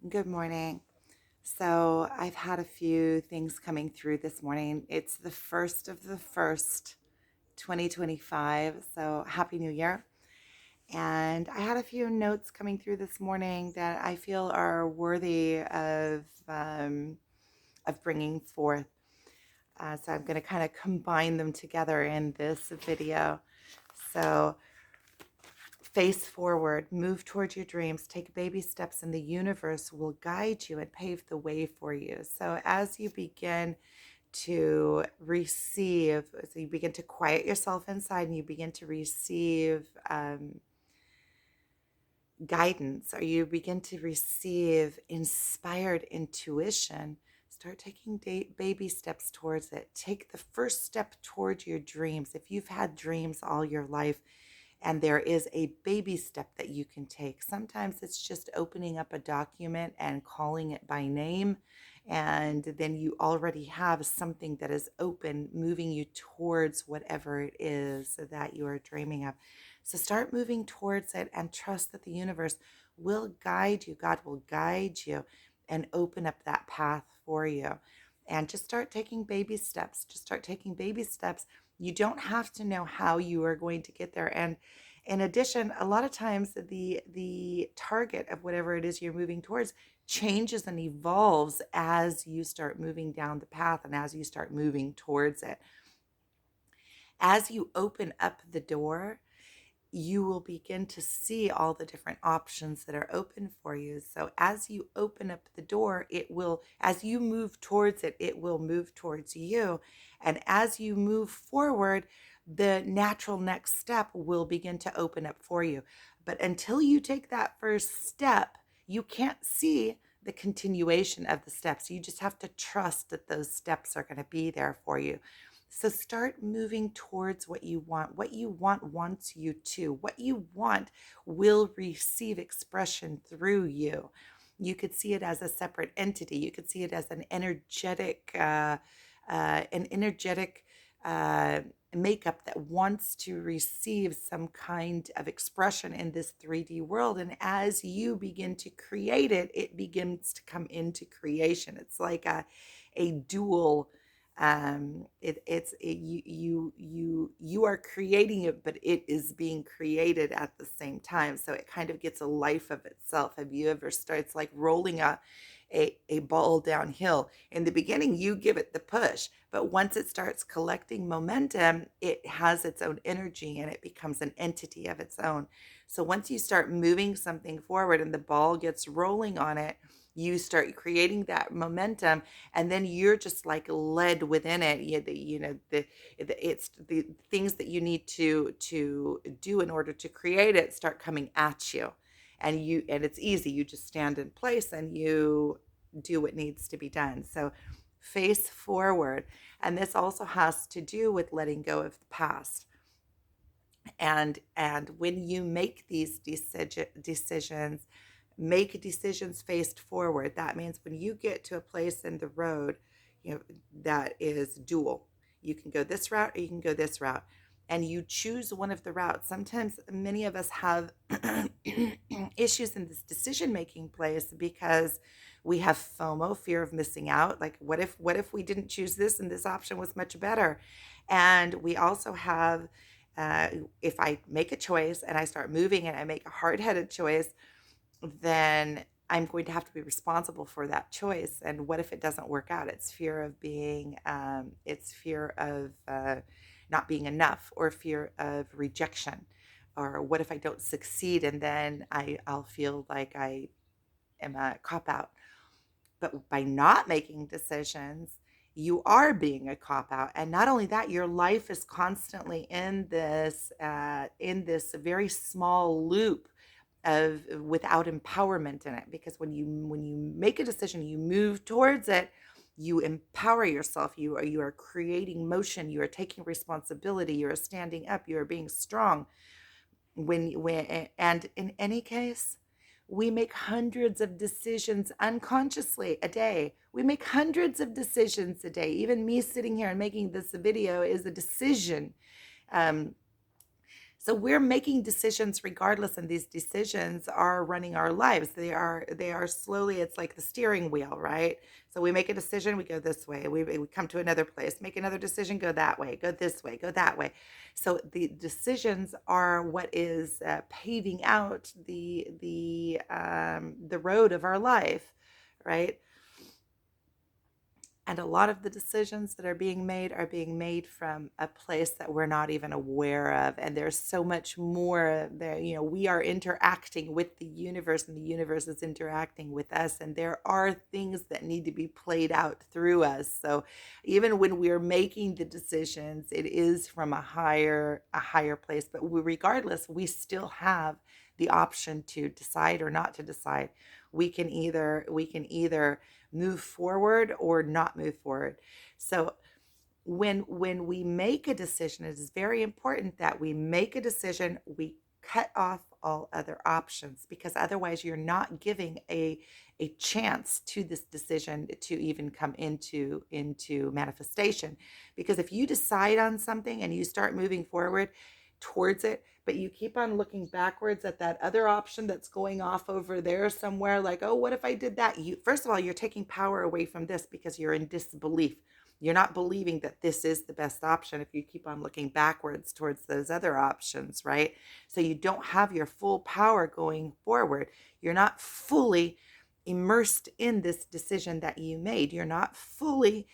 Good morning. So I've had a few things coming through this morning. It's the first of the first, 2025. So Happy New Year. And I had a few notes coming through this morning that I feel are worthy of bringing forth. So I'm going to kind of combine them together in this video. So face forward, move towards your dreams, take baby steps, and the universe will guide you and pave the way for you. So, as you begin to receive, so you begin to quiet yourself inside and you begin to receive guidance, or you begin to receive inspired intuition, start taking baby steps towards it. Take the first step towards your dreams. If you've had dreams all your life, and there is a baby step that you can take. Sometimes it's just opening up a document and calling it by name. And then you already have something that is open, moving you towards whatever it is that you are dreaming of. So start moving towards it and trust that the universe will guide you. God will guide you and open up that path for you. And just start taking baby steps. Just start taking baby steps. You don't have to know how you are going to get there. And in addition, a lot of times the target of whatever it is you're moving towards changes and evolves as you start moving down the path and as you start moving towards it. As you open up the door, you will begin to see all the different options that are open for you. So as you open up the door, it will, as you move towards it, it will move towards you. And as you move forward, the natural next step will begin to open up for you. But until you take that first step, you can't see the continuation of the steps. You just have to trust that those steps are going to be there for you. So start moving towards what you want. What you want wants you to. What you want will receive expression through you. You could see it as a separate entity. You could see it as an energetic uh, makeup that wants to receive some kind of expression in this 3D world. And as you begin to create it, it begins to come into creation. It's like a dual you are creating it, but it is being created at the same time, so it kind of gets a life of itself. Have you ever started? It's like rolling a ball downhill. In the beginning you give it the push, but once it starts collecting momentum, it has its own energy and it becomes an entity of its own. So once you start moving something forward and the ball gets rolling on it, you start creating that momentum, and then you're just like led within it. It's the things that you need to do in order to create it start coming at you, and it's easy. You just stand in place and you do what needs to be done. So face forward, and this also has to do with letting go of the past. And when you make these decisions, make decisions faced forward. That means when you get to a place in the road, that is dual. You can go this route or you can go this route, and you choose one of the routes. Sometimes many of us have issues in this decision making place because we have FOMO, fear of missing out. Like, what if we didn't choose this and this option was much better? And we also have uh, if I make a choice and I start moving and I make a hard headed choice, then I'm going to have to be responsible for that choice. And what if it doesn't work out? It's fear of not being enough, or fear of rejection. Or what if I don't succeed and then I'll feel like I am a cop out. But by not making decisions, you are being a cop out. And not only that, your life is constantly in this very small loop of without empowerment in it. Because when you make a decision, you move towards it, you empower yourself. You are creating motion. You are taking responsibility. You are standing up. You are being strong. And in any case, we make hundreds of decisions unconsciously a day. We make hundreds of decisions a day. Even me sitting here and making this video is a decision. Um, So we're making decisions regardless, and these decisions are running our lives. They are slowly, it's like the steering wheel, right? So we make a decision, we go this way. We come to another place, make another decision, go that way, go this way, go that way. So the decisions are what is paving out the road of our life, right? And a lot of the decisions that are being made from a place that we're not even aware of. And there's so much more there. We are interacting with the universe, and the universe is interacting with us. And there are things that need to be played out through us. So even when we're making the decisions, it is from a higher place. But regardless, we still have the option to decide or not to decide. We can either move forward or not move forward. So when we make a decision, it is very important that we make a decision, we cut off all other options, because otherwise you're not giving a chance to this decision to even come into manifestation. Because if you decide on something and you start moving forward towards it, but you keep on looking backwards at that other option that's going off over there somewhere, like, oh, what if I did that? You, first of all, you're taking power away from this because you're in disbelief. You're not believing that this is the best option if you keep on looking backwards towards those other options, right? So you don't have your full power going forward. You're not fully immersed in this decision that you made. You're not fully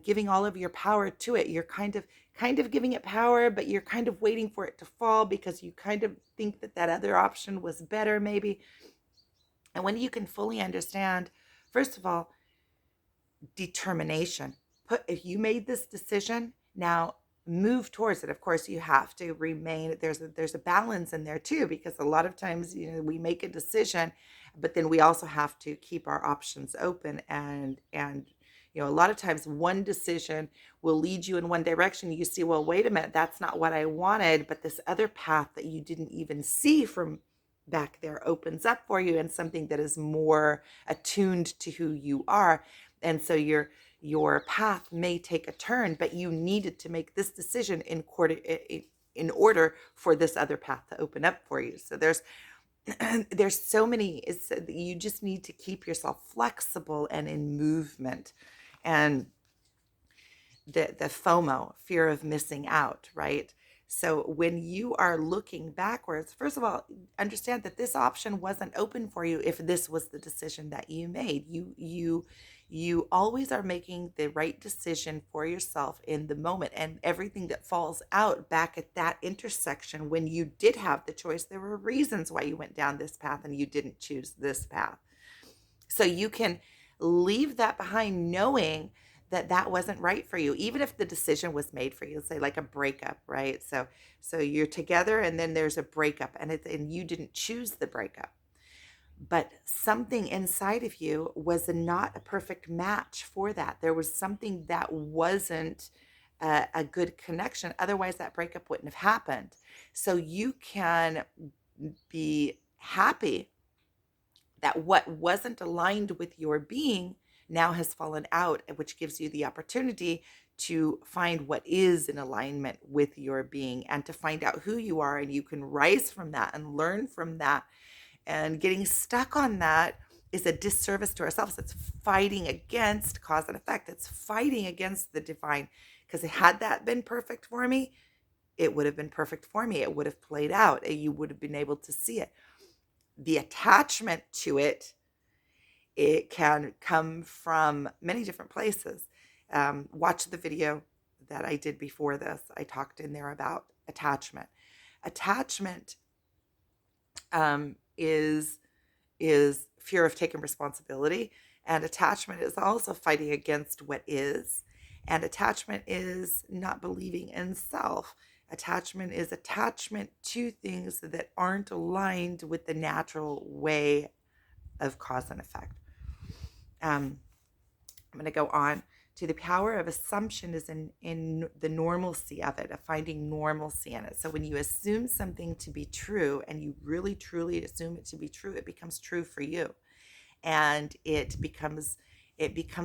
giving all of your power to it. You're kind of giving it power, but you're kind of waiting for it to fall because you kind of think that that other option was better, maybe. And when you can fully understand, first of all, determination. If you made this decision, now move towards it. Of course, you have to remain, there's a balance in there too, because a lot of times, we make a decision, but then we also have to keep our options open. And a lot of times one decision will lead you in one direction. You see, well, wait a minute, that's not what I wanted, but this other path that you didn't even see from back there opens up for you, and something that is more attuned to who you are. And so your path may take a turn, but you needed to make this decision in order for this other path to open up for you. So there's so many. You just need to keep yourself flexible and in movement. And the FOMO, fear of missing out, right? So when you are looking backwards, first of all, understand that this option wasn't open for you if this was the decision that you made. You always are making the right decision for yourself in the moment, and everything that falls out back at that intersection when you did have the choice, there were reasons why you went down this path and you didn't choose this path. So you can leave that behind, knowing that that wasn't right for you, even if the decision was made for you. Say like a breakup, right? So you're together and then there's a breakup, and you didn't choose the breakup, but something inside of you was not a perfect match for that. There was something that wasn't a good connection. Otherwise, that breakup wouldn't have happened. So you can be happy that what wasn't aligned with your being now has fallen out, which gives you the opportunity to find what is in alignment with your being and to find out who you are. And you can rise from that and learn from that. And getting stuck on that is a disservice to ourselves. It's fighting against cause and effect. It's fighting against the divine. Because had that been perfect for me, it would have been perfect for me. It would have played out. And you would have been able to see it. The attachment to it can come from many different places. Watch the video that I did before this. I talked in there about attachment. Attachment is fear of taking responsibility, and attachment is also fighting against what is. And attachment is not believing in self. Attachment is attachment to things that aren't aligned with the natural way of cause and effect. I'm going to go on to the power of assumption is in the normalcy of it, of finding normalcy in it. So when you assume something to be true and you really truly assume it to be true, it becomes true for you. And it becomes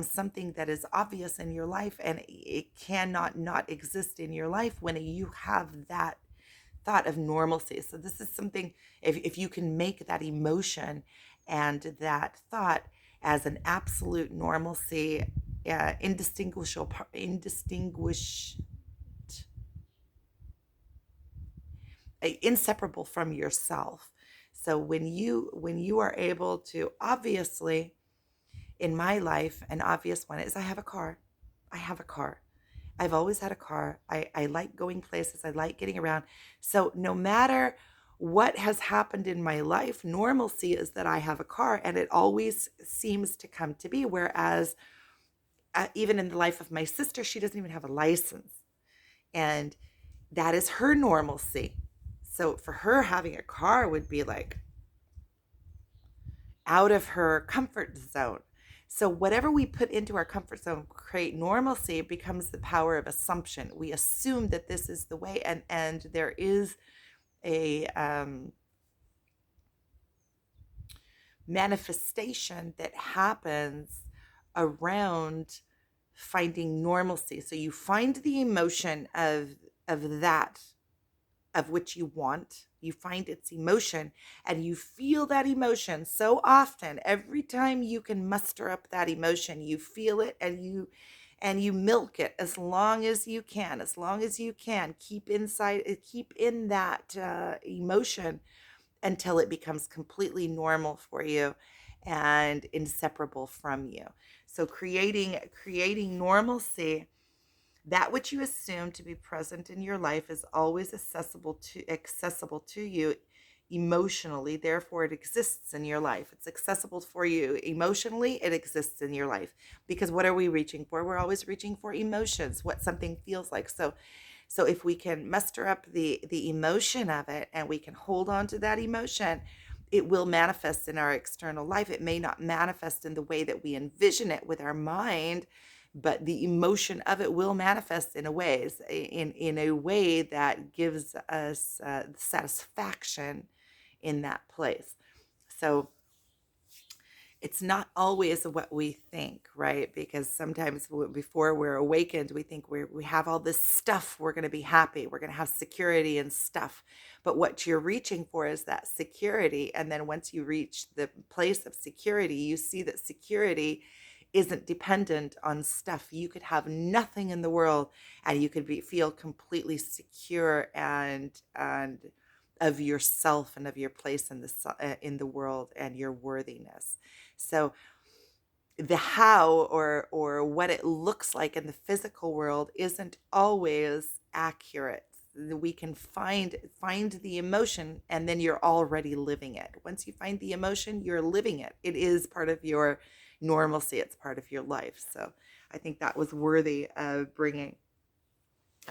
something that is obvious in your life, and it cannot not exist in your life when you have that thought of normalcy. So this is something, if you can make that emotion and that thought as an absolute normalcy, inseparable from yourself. So when you are able to, obviously, in my life, an obvious one is I have a car. I have a car. I've always had a car. I like going places. I like getting around. So no matter what has happened in my life, normalcy is that I have a car, and it always seems to come to be. Whereas even in the life of my sister, she doesn't even have a license. And that is her normalcy. So for her, having a car would be like out of her comfort zone. So whatever we put into our comfort zone create normalcy becomes the power of assumption. We assume that this is the way, and there is a manifestation that happens around finding normalcy. So you find the emotion of that of which you want. You find its emotion, and you feel that emotion so often. Every time you can muster up that emotion, you feel it, and you milk it as long as you can. As long as you can, keep in that emotion until it becomes completely normal for you and inseparable from you. So creating normalcy, that which you assume to be present in your life is always accessible to you emotionally. Therefore, it exists in your life. It's accessible for you emotionally. It exists in your life, because what are we reaching for? We're always reaching for emotions, what something feels like. So if we can muster up the emotion of it, and we can hold on to that emotion, it will manifest in our external life. It may not manifest in the way that we envision it with our mind, but the emotion of it will manifest in a way that gives us satisfaction in that place. So it's not always what we think, right? Because sometimes before we're awakened, we think we have all this stuff, we're going to be happy, we're going to have security and stuff. But what you're reaching for is that security. And then once you reach the place of security, you see that security isn't dependent on stuff. You could have nothing in the world, and you could feel completely secure and of yourself and of your place in the world and your worthiness. So the how, or what it looks like in the physical world, isn't always accurate. We can find the emotion, and then you're already living it. Once you find the emotion, you're living it. It is part of your normalcy. It's part of your life. So I think that was worthy of bringing.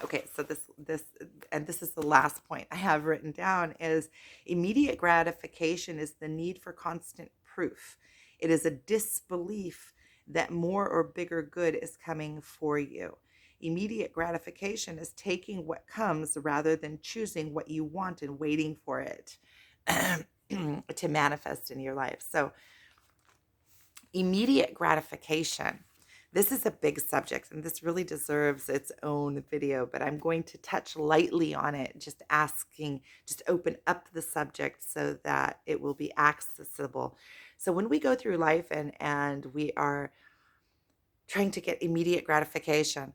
Okay, so this is the last point I have written down, is immediate gratification is the need for constant proof. It is a disbelief that more or bigger good is coming for you. Immediate gratification is taking what comes rather than choosing what you want and waiting for it to manifest in your life. So immediate gratification. This is a big subject, and this really deserves its own video, but I'm going to touch lightly on it, just open up the subject so that it will be accessible. So when we go through life and we are trying to get immediate gratification,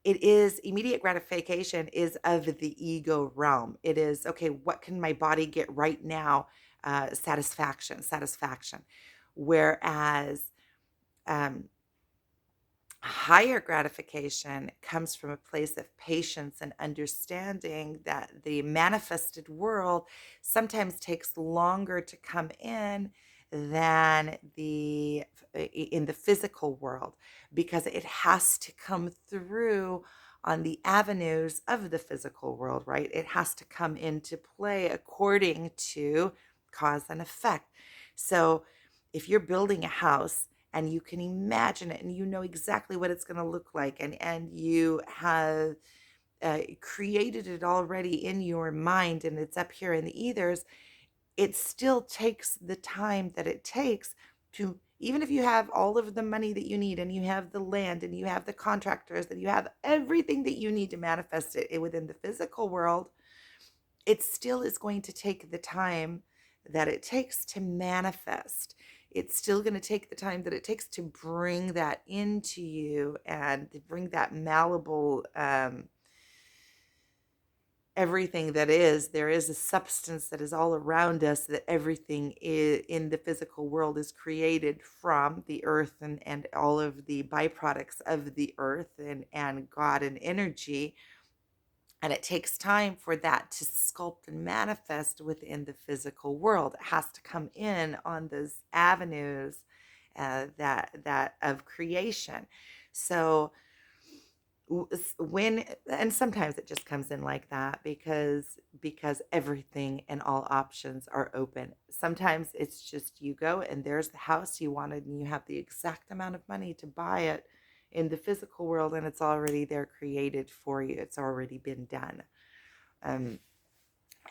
immediate gratification is of the ego realm. It is, okay, what can my body get right now? Satisfaction. Whereas higher gratification comes from a place of patience and understanding that the manifested world sometimes takes longer to come in than in the physical world, because it has to come through on the avenues of the physical world, right? It has to come into play according to cause and effect. So if you're building a house and you can imagine it and you know exactly what it's going to look like, and you have created it already in your mind, and it's up here in the ethers, it still takes the time that it takes to, even if you have all of the money that you need, and you have the land, and you have the contractors, and you have everything that you need to manifest it within the physical world, it still is going to take the time that it takes to manifest. It's still going to take the time that it takes to bring that into you and to bring that malleable, everything that is. There is a substance that is all around us, that everything in the physical world is created from the earth, and all of the byproducts of the earth, and God and energy. And it takes time for that to sculpt and manifest within the physical world. It has to come in on those avenues, that of creation. So when, and sometimes it just comes in like that, because everything and all options are open. Sometimes it's just, you go and there's the house you wanted, and you have the exact amount of money to buy it in the physical world, and it's already there, created for you. It's already been done. um,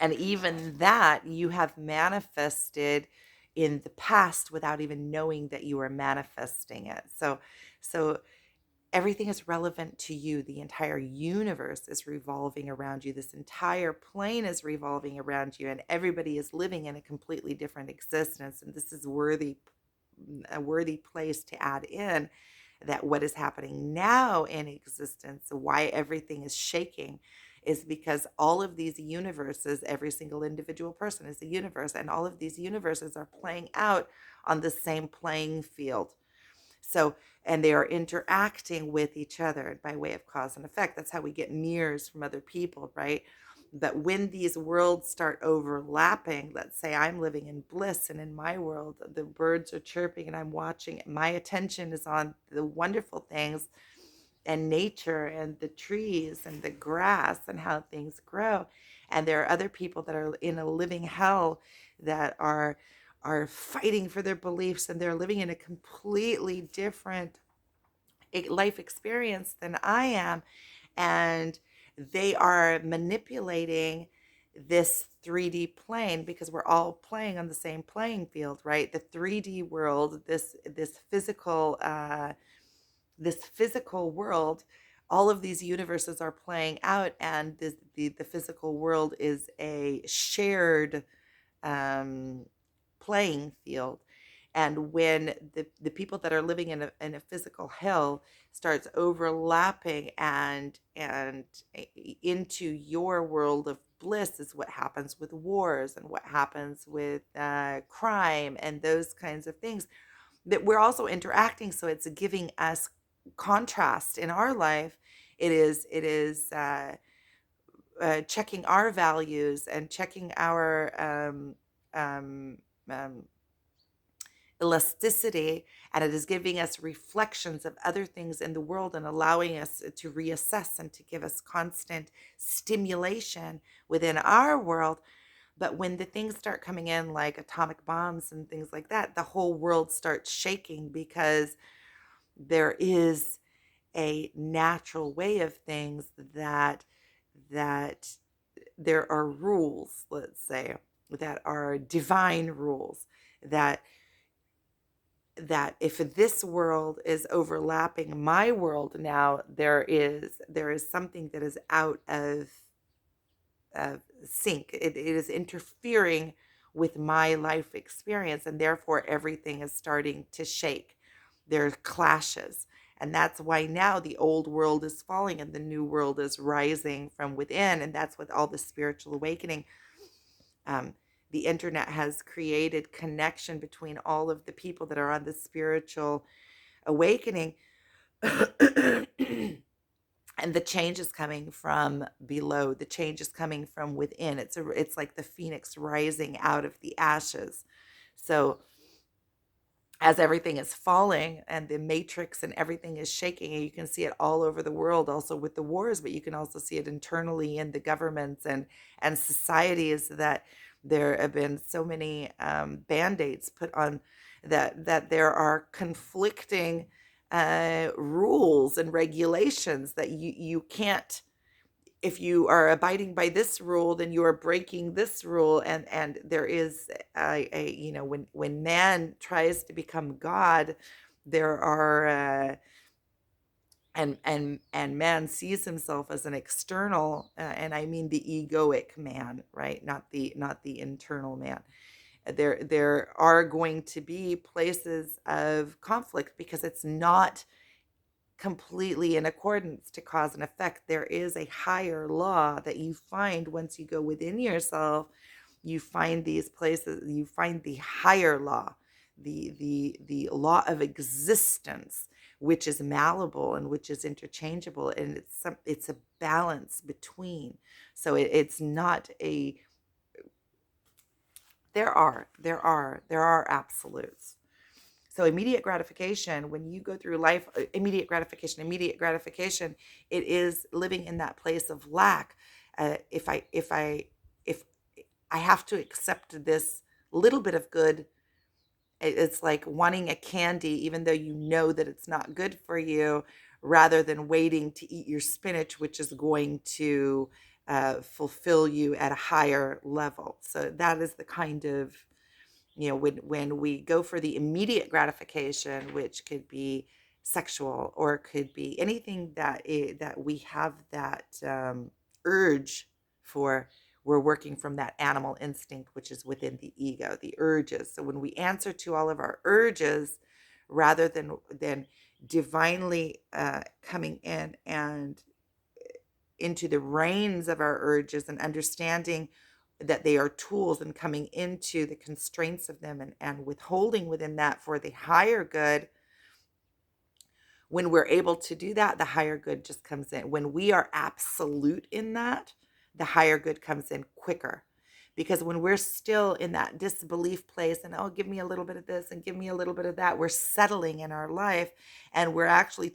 and even that you have manifested in the past without even knowing that you were manifesting it. So everything is relevant to you. The entire universe is revolving around you. This entire plane is revolving around you, and everybody is living in a completely different existence. And this is a worthy place to add in that what is happening now in existence, why everything is shaking, is because all of these universes, every single individual person is a universe, and all of these universes are playing out on the same playing field. So, and they are interacting with each other by way of cause and effect. That's how we get mirrors from other people, right? But when these worlds start overlapping, let's say I'm living in bliss, and in my world, the birds are chirping and I'm watching, my attention is on the wonderful things and nature and the trees and the grass and how things grow. And there are other people that are in a living hell, that are fighting for their beliefs, and they're living in a completely different life experience than I am. And they are manipulating this 3D plane, because we're all playing on the same playing field, right? The 3D world, this physical world, all of these universes are playing out, and the physical world is a shared, um, playing field. And when the people that are living in a physical hell starts overlapping and into your world of bliss, is what happens with wars, and what happens with crime and those kinds of things, that we're also interacting. So it's giving us contrast in our life. It is checking our values and checking our um, um, elasticity, and it is giving us reflections of other things in the world, and allowing us to reassess and to give us constant stimulation within our world. But when the things start coming in like atomic bombs and things like that, the whole world starts shaking, because there is a natural way of things, that there are rules, let's say, that are divine rules, that if this world is overlapping my world now, there is something that is out of sync. It is interfering with my life experience, and therefore everything is starting to shake. There are clashes. And that's why now the old world is falling and the new world is rising from within. And that's what all the spiritual awakening, um, the internet has created connection between all of the people that are on the spiritual awakening. And the change is coming from below. The change is coming from within. It's like the phoenix rising out of the ashes. So as everything is falling and the matrix and everything is shaking, and you can see it all over the world, also with the wars, but you can also see it internally in the governments and societies, that there have been so many band-aids put on, that there are conflicting rules and regulations, that you can't, if you are abiding by this rule, then you are breaking this rule. And there is when man tries to become God, there are And man sees himself as an external, and I mean the egoic man, right? Not the internal man. There are going to be places of conflict because it's not completely in accordance to cause and effect. There is a higher law that you find once you go within yourself. You find these places, you find the higher law, the law of existence, which is malleable and which is interchangeable, and it's a balance between. So it's not a there are absolutes. So immediate gratification, when you go through life, immediate gratification, it is living in that place of lack. If I have to accept this little bit of good, it's like wanting a candy, even though you know that it's not good for you, rather than waiting to eat your spinach, which is going to fulfill you at a higher level. So that is the kind of, when we go for the immediate gratification, which could be sexual or it could be anything that we have that urge for. We're working from that animal instinct, which is within the ego, the urges. So when we answer to all of our urges, rather than divinely coming in and into the reins of our urges and understanding that they are tools and coming into the constraints of them, and withholding within that for the higher good. When we're able to do that, the higher good just comes in. When we are absolute in that, the higher good comes in quicker. Because when we're still in that disbelief place and, oh, give me a little bit of this and give me a little bit of that, we're settling in our life, and we're actually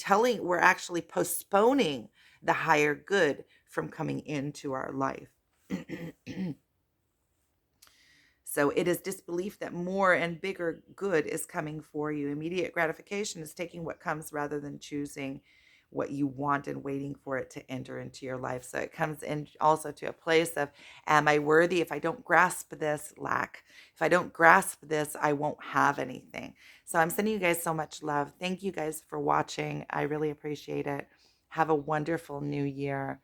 postponing the higher good from coming into our life. So it is disbelief that more and bigger good is coming for you. Immediate gratification is taking what comes rather than choosing what you want and waiting for it to enter into your life. So it comes in also to a place of, am I worthy? If I don't grasp this, lack. If I don't grasp this, I won't have anything. So I'm sending you guys so much love. Thank you guys for watching. I really appreciate it. Have a wonderful new year.